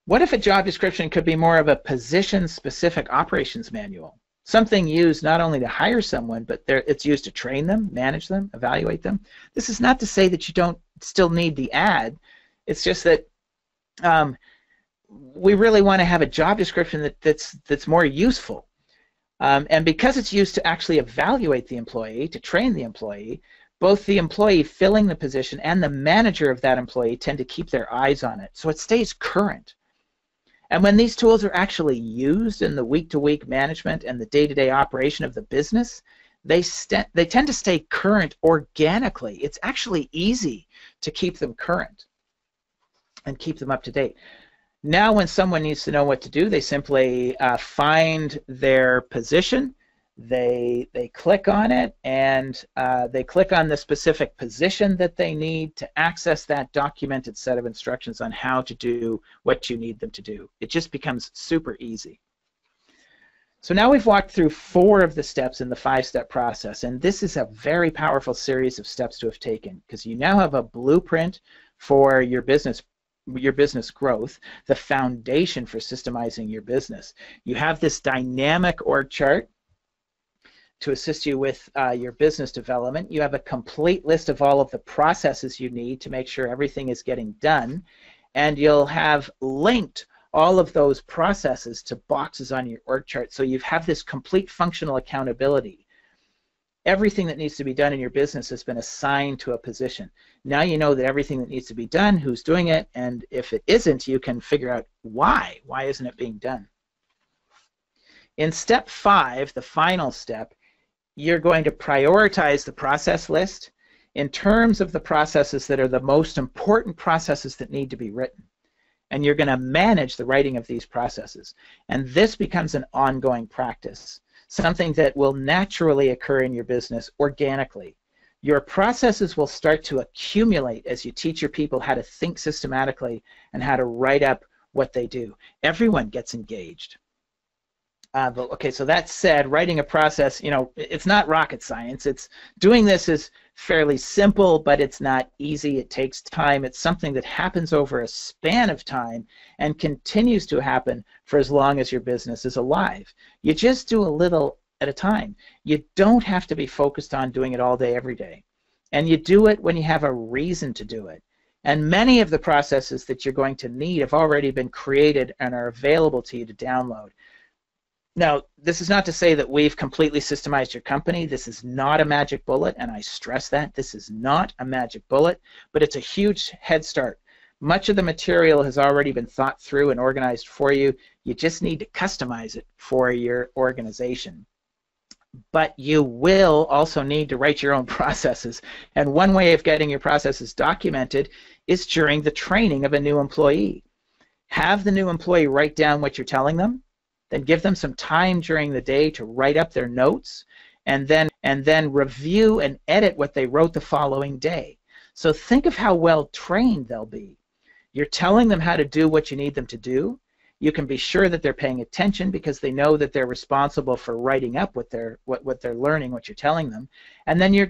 What if a job description could be more of a position-specific operations manual? Something used not only to hire someone, but it's used to train them, manage them, evaluate them. This is not to say that you don't still need the ad. It's just that we really want to have a job description that's more useful. And because it's used to actually evaluate the employee, to train the employee, both the employee filling the position and the manager of that employee tend to keep their eyes on it, so it stays current. And when these tools are actually used in the week-to-week management and the day-to-day operation of the business, they tend to stay current organically. It's actually easy to keep them current and keep them up to date. Now when someone needs to know what to do, they simply find their position, they click on it, and they click on the specific position that they need to access that documented set of instructions on how to do what you need them to do. It just becomes super easy. So now we've walked through 4 of the steps in the 5-step process, and this is a very powerful series of steps to have taken, because you now have a blueprint for your business growth, the foundation for systemizing your business. You have this dynamic org chart to assist you with your business development. You have a complete list of all of the processes you need to make sure everything is getting done, and you'll have linked all of those processes to boxes on your org chart, so you have this complete functional accountability. Everything that needs to be done in your business has been assigned to a position. Now you know that everything that needs to be done, who's doing it, and if it isn't, you can figure out why. Why isn't it being done? In step 5, the final step, you're going to prioritize the process list in terms of the processes that are the most important processes that need to be written. And you're going to manage the writing of these processes. And this becomes an ongoing practice, something that will naturally occur in your business organically. Your processes will start to accumulate as you teach your people how to think systematically and how to write up what they do. Everyone gets engaged. But okay, so that said, writing a process, you know, it's not rocket science. Doing this is fairly simple, but it's not easy. It takes time. It's something that happens over a span of time and continues to happen for as long as your business is alive. You just do a little at a time. You don't have to be focused on doing it all day, every day. And you do it when you have a reason to do it. And many of the processes that you're going to need have already been created and are available to you to download. Now, this is not to say that we've completely systemized your company. This is not a magic bullet, and I stress that. This is not a magic bullet, but it's a huge head start. Much of the material has already been thought through and organized for you. You just need to customize it for your organization. But you will also need to write your own processes. And one way of getting your processes documented is during the training of a new employee. Have the new employee write down what you're telling them, then give them some time during the day to write up their notes, and then review and edit what they wrote the following day. So think of how well trained they'll be. You're telling them how to do what you need them to do. You can be sure that they're paying attention because they know that they're responsible for writing up what they're learning, what you're telling them. And then they're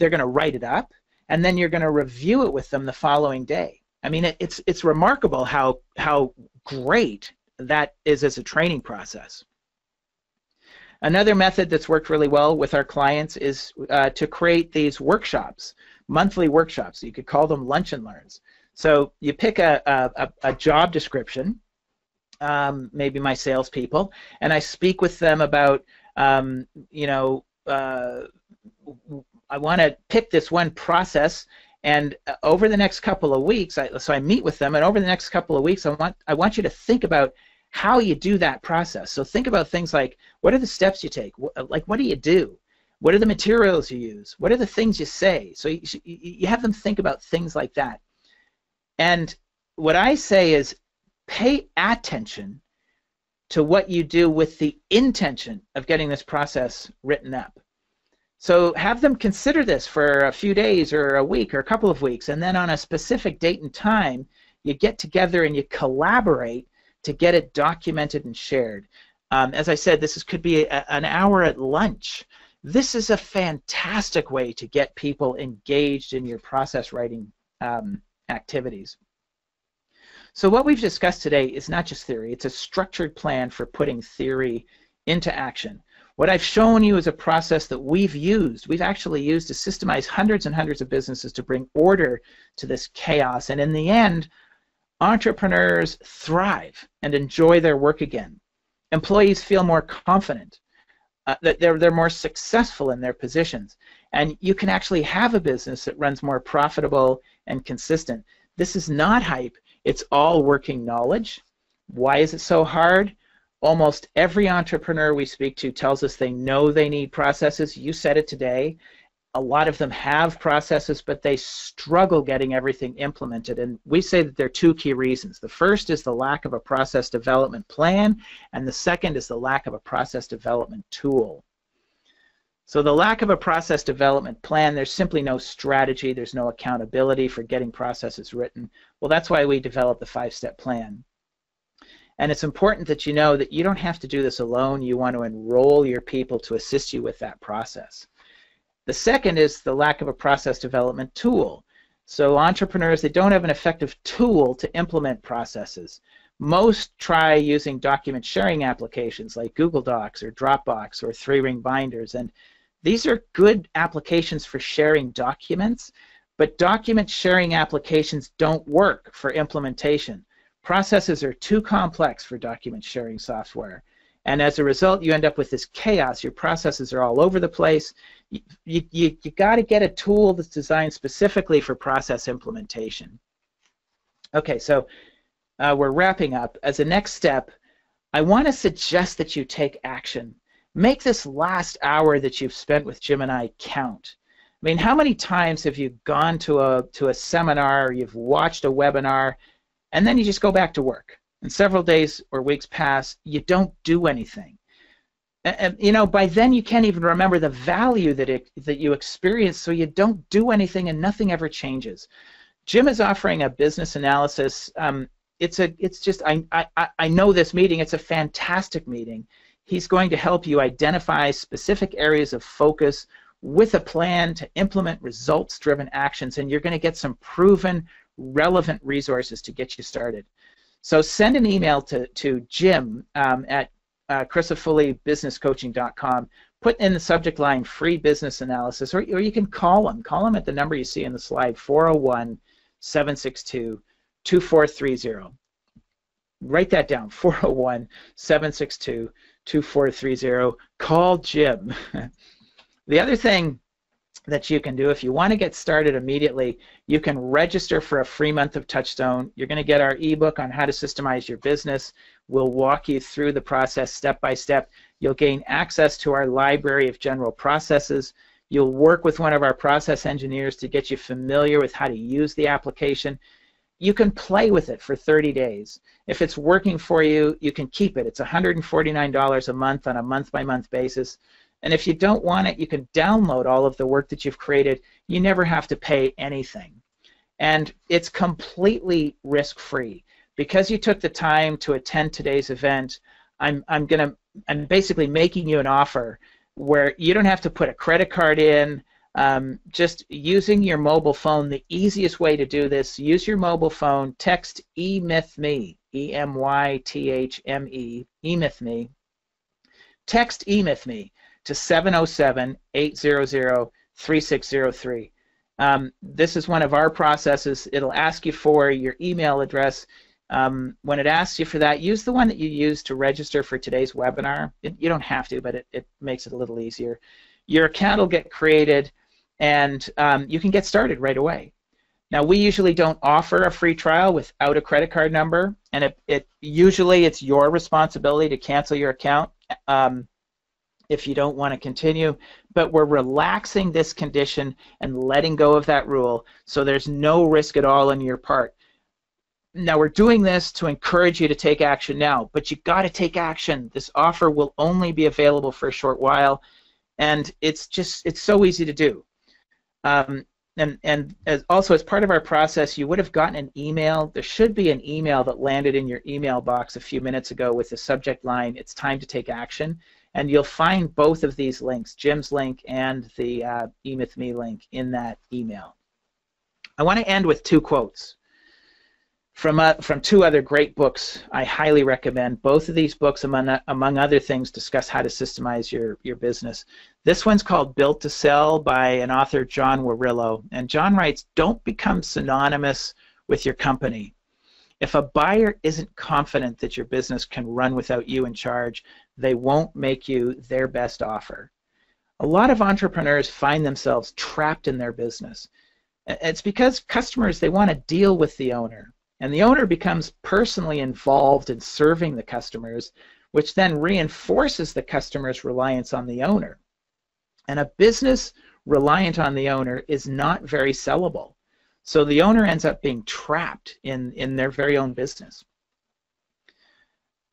gonna write it up, and then you're gonna review it with them the following day. I mean, it's remarkable how great that is as a training process. Another method that's worked really well with our clients is to create these workshops, monthly workshops. You could call them lunch and learns. So you pick a job description, maybe my salespeople, and I speak with them about, you know, I want to pick this one process, and over the next couple of weeks, so I meet with them, and over the next couple of weeks, I want you to think about how you do that process. So think about things like, what are the steps you take? Like, what do you do? What are the materials you use? What are the things you say? So you have them think about things like that. And what I say is, pay attention to what you do with the intention of getting this process written up. So have them consider this for a few days or a week or a couple of weeks, and then on a specific date and time, you get together and you collaborate to get it documented and shared. As I said, this could be an hour at lunch. This is a fantastic way to get people engaged in your process writing activities. So what we've discussed today is not just theory, it's a structured plan for putting theory into action. What I've shown you is a process that we've actually used to systemize hundreds and hundreds of businesses to bring order to this chaos, and in the end, entrepreneurs thrive and enjoy their work again. Employees feel more confident, that they're more successful in their positions, and you can actually have a business that runs more profitable and consistent. This is not hype. It's all working knowledge. Why is it so hard? Almost every entrepreneur we speak to tells us they know they need processes. You said it today. A lot of them have processes, but they struggle getting everything implemented. And we say that there are two key reasons. The first is the lack of a process development plan, and the second is the lack of a process development tool. So the lack of a process development plan, there's simply no strategy, there's no accountability for getting processes written. Well, that's why we developed the 5-step plan. And it's important that you know that you don't have to do this alone. You want to enroll your people to assist you with that process. The second is the lack of a process development tool. So entrepreneurs, they don't have an effective tool to implement processes. Most try using document sharing applications like Google Docs or Dropbox or 3-ring binders, and these are good applications for sharing documents, but document sharing applications don't work for implementation. Processes are too complex for document sharing software, and as a result, you end up with this chaos. Your processes are all over the place. You got to get a tool that's designed specifically for process implementation. Okay, so we're wrapping up. As a next step, I want to suggest that you take action. Make this last hour that you've spent with Jim and I count. I mean, how many times have you gone to a seminar, or you've watched a webinar, and then you just go back to work? And several days or weeks pass, you don't do anything. And you know, by then you can't even remember the value that you experienced, so you don't do anything and nothing ever changes. Jim is offering a business analysis. It's just, I know this meeting, it's a fantastic meeting. He's going to help you identify specific areas of focus with a plan to implement results-driven actions, and you're going to get some proven, relevant resources to get you started. So send an email to Jim at CrisafulliBusinessCoaching.com. Put in the subject line free business analysis, or you can call them. Call them at the number you see in the slide, 401-762-2430. Write that down, 401-762-2430. Call Jim. The other thing that you can do, if you want to get started immediately, you can register for a free month of TouchStone. You're going to get our ebook on how to systemize your business. We'll walk you through the process step by step. You'll gain access to our library of general processes. You'll work with one of our process engineers to get you familiar with how to use the application. You can play with it for 30 days. If it's working for you, you can keep it. It's $149 a month on a month-by-month basis. And if you don't want it, you can download all of the work that you've created. You never have to pay anything. And it's completely risk-free. Because you took the time to attend today's event, I'm basically making you an offer where you don't have to put a credit card in. Just using your mobile phone, the easiest way to do this, use your mobile phone, text emythme, E-M-Y-T-H-M-E, emythme. Text emythme to 707-800-3603. This is one of our processes. It'll ask you for your email address. When it asks you for that, use the one that you used to register for today's webinar. You don't have to, but it makes it a little easier. Your account will get created, and you can get started right away. Now, we usually don't offer a free trial without a credit card number, and usually it's your responsibility to cancel your account if you don't want to continue, but we're relaxing this condition and letting go of that rule, so there's no risk at all on your part. Now, we're doing this to encourage you to take action now, but you've got to take action. This offer will only be available for a short while, and it's so easy to do. And also, as part of our process, you would have gotten an email. There should be an email that landed in your email box a few minutes ago with the subject line, "It's time to take action." And you'll find both of these links, Jim's link and the emythme link, in that email. I want to end with two quotes from two other great books I highly recommend. Both of these books, among other things, discuss how to systemize your business. This one's called Built to Sell by an author, John Warillo. And John writes, "Don't become synonymous with your company. If a buyer isn't confident that your business can run without you in charge, they won't make you their best offer." A lot of entrepreneurs find themselves trapped in their business. It's because customers, they want to deal with the owner. And the owner becomes personally involved in serving the customers, which then reinforces the customer's reliance on the owner. And a business reliant on the owner is not very sellable. So the owner ends up being trapped in their very own business.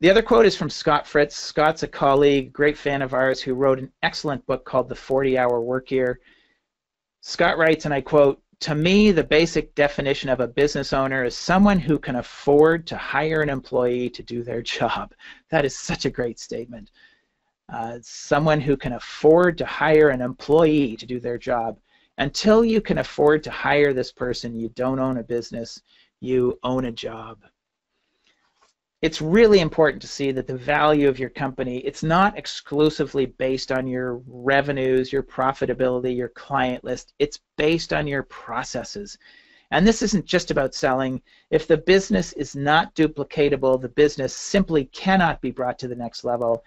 The other quote is from Scott Fritz. Scott's a colleague, great fan of ours, who wrote an excellent book called The 40-Hour Work Year. Scott writes, and I quote, "To me, the basic definition of a business owner is someone who can afford to hire an employee to do their job." That is such a great statement. Someone who can afford to hire an employee to do their job. Until you can afford to hire this person, you don't own a business, you own a job. It's really important to see that the value of your company, it's not exclusively based on your revenues, your profitability, your client list. It's based on your processes. And this isn't just about selling. If the business is not duplicatable, the business simply cannot be brought to the next level.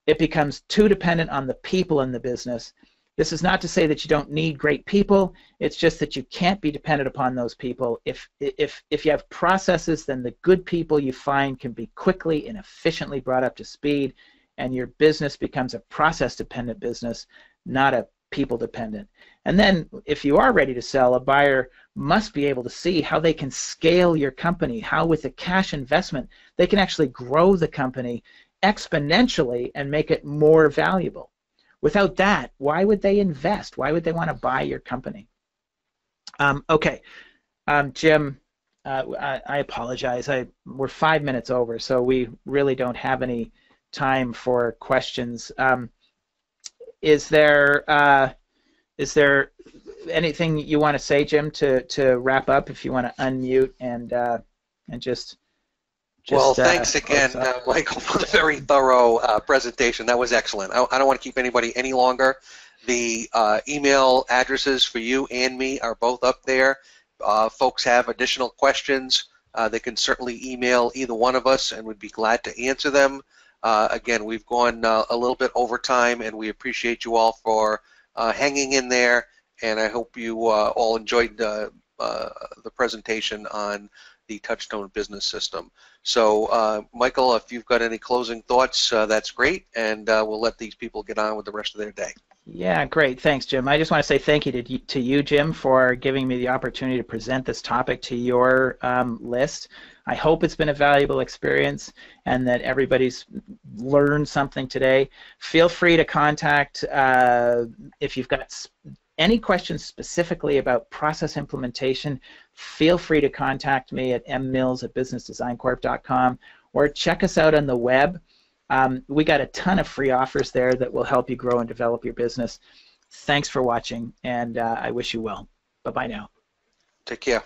It becomes too dependent on the people in the business. This is not to say that you don't need great people. It's just that you can't be dependent upon those people. If you have processes, then the good people you find can be quickly and efficiently brought up to speed, and your business becomes a process-dependent business, not a people-dependent. And then if you are ready to sell, a buyer must be able to see how they can scale your company, how with a cash investment they can actually grow the company exponentially and make it more valuable. Without that, why would they invest? Why would they want to buy your company? Okay, Jim, I apologize. We're 5 minutes over, so we really don't have any time for questions. Is there anything you want to say, Jim, to wrap up? If you want to unmute and just Well, just thanks again, close up. Michael, for the very thorough presentation. That was excellent. I don't want to keep anybody any longer. The email addresses for you and me are both up there. Folks have additional questions, they can certainly email either one of us, and we'd be glad to answer them. Again, we've gone a little bit over time, and we appreciate you all for hanging in there, and I hope you all enjoyed the presentation on the TouchStone Business System. So, Michael, if you've got any closing thoughts, that's great, and we'll let these people get on with the rest of their day. Yeah, great. Thanks, Jim. I just want to say thank you to you, Jim, for giving me the opportunity to present this topic to your list. I hope it's been a valuable experience and that everybody's learned something today. Feel free to contact if you've got any questions specifically about process implementation. Feel free to contact me at mmills@businessdesigncorp.com or check us out on the web. We got a ton of free offers there that will help you grow and develop your business. Thanks for watching, and I wish you well. Bye-bye now. Take care.